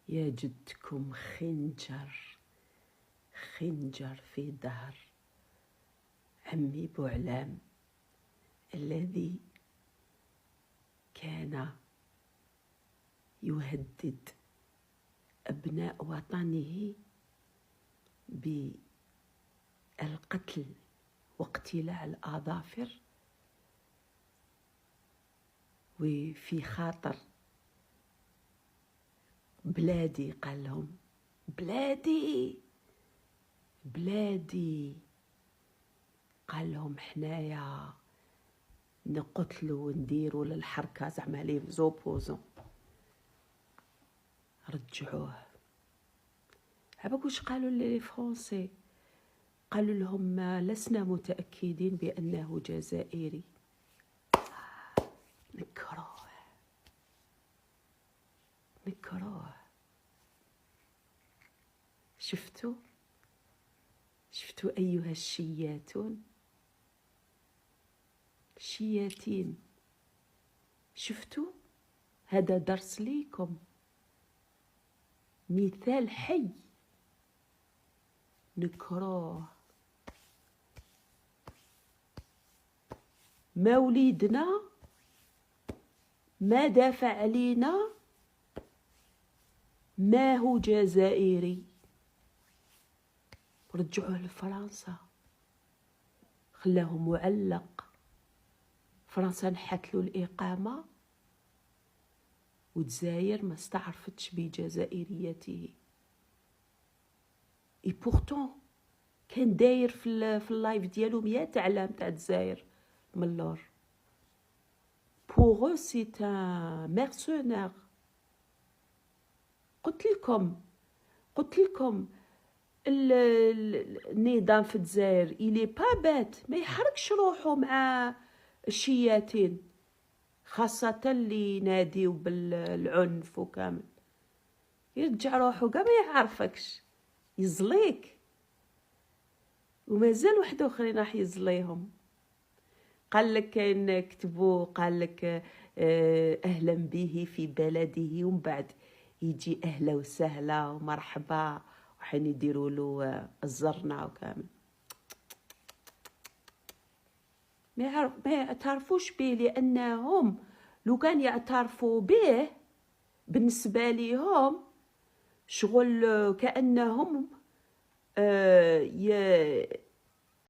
يا جدكم خنجر في دهر عمي بوعلام الذي كان يهدد أبناء وطنه بالقتل واقتلاع الأظافر، وفي خاطر بلادي قال لهم بلادي قال لهم حنايا نقتلوا ونديروا للحركة زعما لي زوبوزون. رجعوه. عباك واش قالوا لي فرونسي؟ قالوا لهم لسنا متأكدين بأنه جزائري. نكروه. شفتوا أيها الشياتين، شفتوا؟ هذا درس ليكم، مثال حي. نكروه. ما وليدنا ما دافع علينا، ما هو جزائري. رجعوه لفرنسا، خلاه معلق. فرنسا نحتلوا الإقامة، والجزائر ما استعرفتش بجزائريته. اي بورتون كان داير في اللايف ديالو 100 علام تاع الجزائر من اللور. بوغ سي ان ميرسونير. قلت لكم النظام في الجزائر إلي با بات، ما يحركش روحو مع الشياتين، خاصة اللي يناديو بالعنف وكامل. يرجع روحو كاع ما يعرفكش، يزليك. ومازال واحد اخرين راح يزليهم. قال لك كاين كتبوا، قال لك اهلا به في بلده، ومن بعد يجي اهلا وسهلا ومرحبا وحين يديروا له الزرنه وكامل. ما يعترفوش به، لانهم لو كان يعترفوا به بالنسبه ليهم شغل كانهم